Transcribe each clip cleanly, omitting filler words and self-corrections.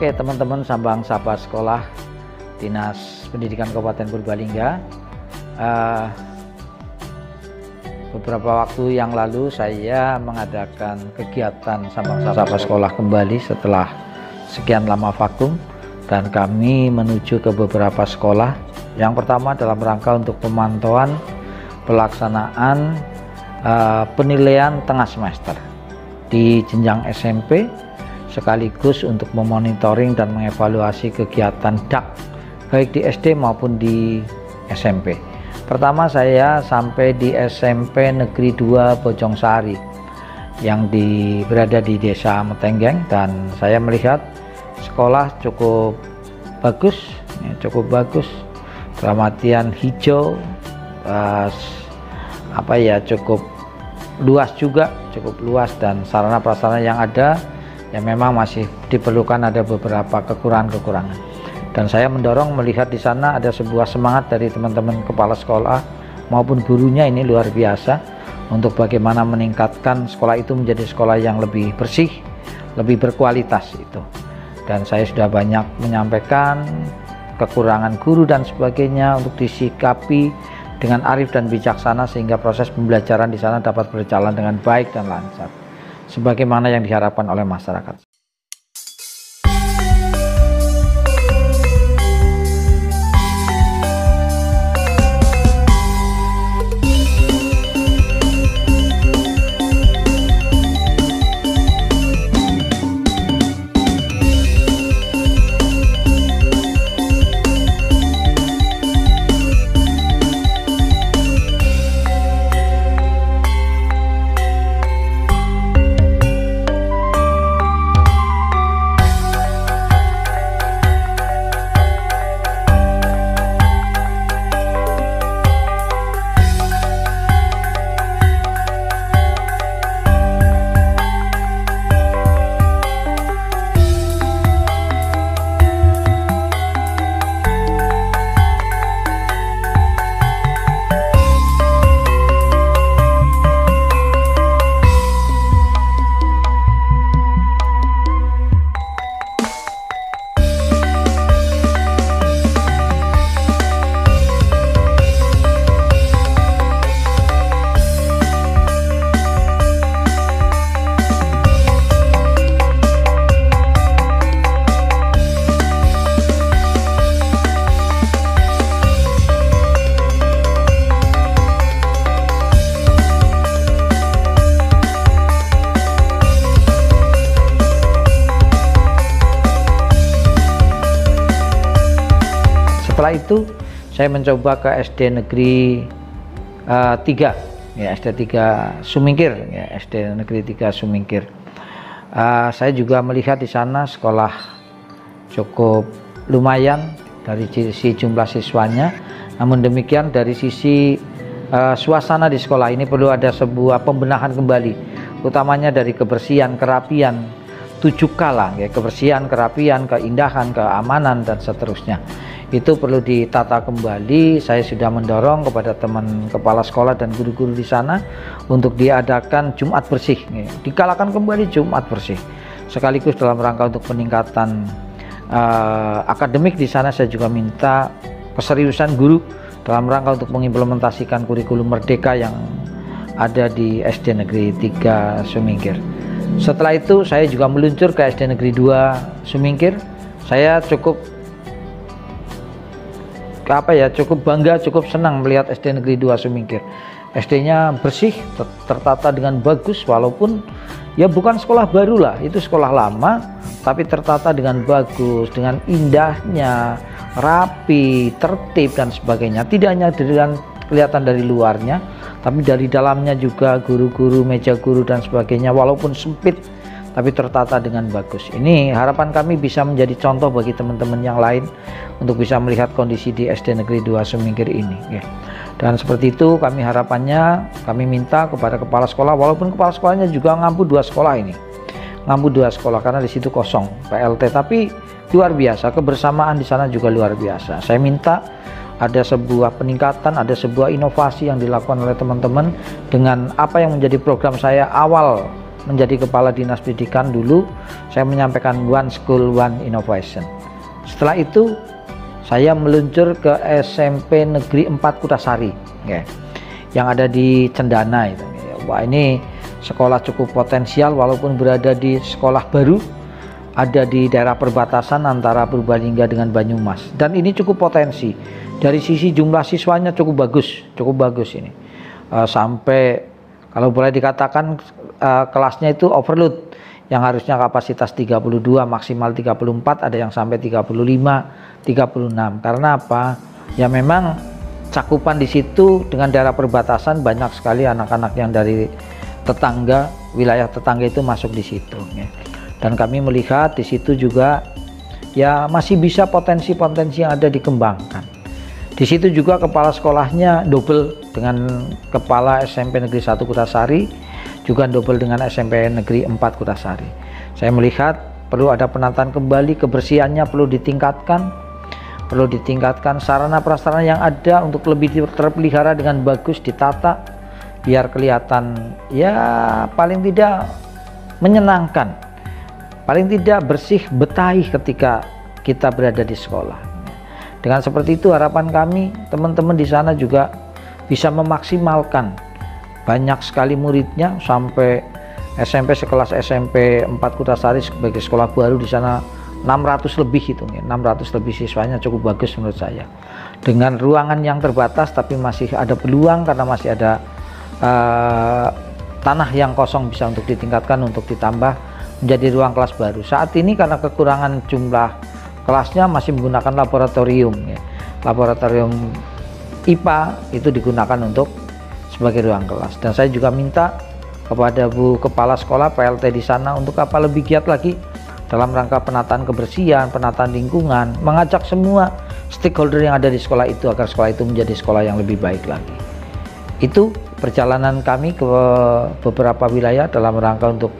Oke teman-teman Sambang Sapa Sekolah Dinas Pendidikan Kabupaten Purbalingga, beberapa waktu yang lalu saya mengadakan kegiatan Sambang Sapa Sekolah kembali setelah sekian lama vakum, dan kami menuju ke beberapa sekolah. Yang pertama dalam rangka untuk pemantauan pelaksanaan penilaian tengah semester di jenjang SMP, sekaligus untuk memonitoring dan mengevaluasi kegiatan DAK baik di SD maupun di SMP. Pertama saya sampai di SMP Negeri 2 Bojongsari yang berada di Desa Metenggeng, dan saya melihat sekolah cukup bagus, dalam artian hijau, cukup luas, dan sarana prasarana yang ada yang memang masih diperlukan, ada beberapa kekurangan. Dan saya mendorong melihat di sana ada sebuah semangat dari teman-teman kepala sekolah maupun gurunya, ini luar biasa untuk bagaimana meningkatkan sekolah itu menjadi sekolah yang lebih bersih, lebih berkualitas itu. Dan saya sudah banyak menyampaikan kekurangan guru dan sebagainya untuk disikapi dengan arif dan bijaksana sehingga proses pembelajaran di sana dapat berjalan dengan baik dan lancar sebagaimana yang diharapkan oleh masyarakat. Setelah itu saya mencoba ke SD Negeri 3, SD 3 Sumingkir, SD Negeri 3 Sumingkir. Saya juga melihat di sana sekolah cukup lumayan dari sisi jumlah siswanya. Namun demikian dari sisi suasana di sekolah ini perlu ada sebuah pembenahan kembali, utamanya dari kebersihan, kerapian, 7K lah, kebersihan, kerapian, keindahan, keamanan, dan seterusnya. Itu perlu ditata kembali. Saya sudah mendorong kepada teman kepala sekolah dan guru-guru di sana untuk diadakan Jumat bersih, digalakan kembali Jumat bersih, sekaligus dalam rangka untuk peningkatan akademik di sana. Saya juga minta keseriusan guru dalam rangka untuk mengimplementasikan kurikulum merdeka yang ada di SD Negeri 3 Sumingkir. Setelah itu saya juga meluncur ke SD Negeri 2 Sumingkir. Saya cukup bangga, cukup senang melihat SD Negeri 2 Sumingkir. SD-nya bersih, tertata dengan bagus, walaupun ya bukan sekolah baru lah, itu sekolah lama, tapi tertata dengan bagus, dengan indahnya, rapi, tertib dan sebagainya. Tidak hanya kelihatan dari luarnya, tapi dari dalamnya juga guru-guru, meja guru dan sebagainya, walaupun sempit tapi tertata dengan bagus. Ini harapan kami bisa menjadi contoh bagi teman-teman yang lain untuk bisa melihat kondisi di SD Negeri 2 Sumingkir ini. Dan seperti itu kami harapannya, kami minta kepada kepala sekolah, walaupun kepala sekolahnya juga ngampu 2 sekolah ini, karena di situ kosong PLT, tapi luar biasa kebersamaan di sana juga luar biasa. Saya minta ada sebuah peningkatan, ada sebuah inovasi yang dilakukan oleh teman-teman dengan apa yang menjadi program saya awal menjadi Kepala Dinas Pendidikan dulu, saya menyampaikan One School One Innovation. Setelah itu saya meluncur ke SMP Negeri 4 Kutasari, ya, yang ada di Cendana itu. Wah, ini sekolah cukup potensial walaupun berada di sekolah baru, ada di daerah perbatasan antara Purbalingga dengan Banyumas, dan ini cukup potensi dari sisi jumlah siswanya cukup bagus ini. Sampai kalau boleh dikatakan kelasnya itu overload, yang harusnya kapasitas 32 maksimal 34, ada yang sampai 35, 36. Karena apa? Ya memang cakupan di situ dengan daerah perbatasan banyak sekali anak-anak yang dari tetangga, wilayah tetangga itu masuk di situ, ya. Dan kami melihat di situ juga ya masih bisa potensi-potensi yang ada dikembangkan. Di situ juga kepala sekolahnya double dengan kepala SMP Negeri 1 Kutasari, juga double dengan SMP Negeri 4 Kutasari. Saya melihat perlu ada penataan kembali, kebersihannya perlu ditingkatkan, sarana prasarana yang ada untuk lebih terpelihara dengan bagus, ditata biar kelihatan ya paling tidak menyenangkan, paling tidak bersih, betah ketika kita berada di sekolah. Dengan seperti itu harapan kami teman-teman di sana juga bisa memaksimalkan, banyak sekali muridnya, sampai SMP sekelas SMP 4 Kutasari sebagai sekolah baru di sana 600 lebih itu, 600 lebih siswanya, cukup bagus menurut saya. Dengan ruangan yang terbatas tapi masih ada peluang karena masih ada tanah yang kosong bisa untuk ditingkatkan, untuk ditambah menjadi ruang kelas baru. Saat ini karena kekurangan jumlah kelasnya masih menggunakan laboratorium, ya. Laboratorium IPA itu digunakan untuk sebagai ruang kelas. Dan saya juga minta kepada Bu Kepala Sekolah PLT di sana untuk lebih giat lagi dalam rangka penataan kebersihan, penataan lingkungan, mengajak semua stakeholder yang ada di sekolah itu agar sekolah itu menjadi sekolah yang lebih baik lagi. Itu perjalanan kami ke beberapa wilayah dalam rangka untuk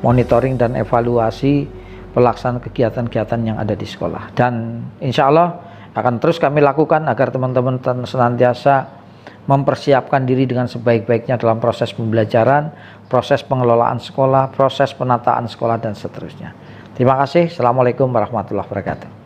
monitoring dan evaluasi pelaksanaan kegiatan-kegiatan yang ada di sekolah. Dan insya Allah akan terus kami lakukan agar teman-teman senantiasa mempersiapkan diri dengan sebaik-baiknya dalam proses pembelajaran, proses pengelolaan sekolah, proses penataan sekolah, dan seterusnya. Terima kasih. Assalamualaikum warahmatullahi wabarakatuh.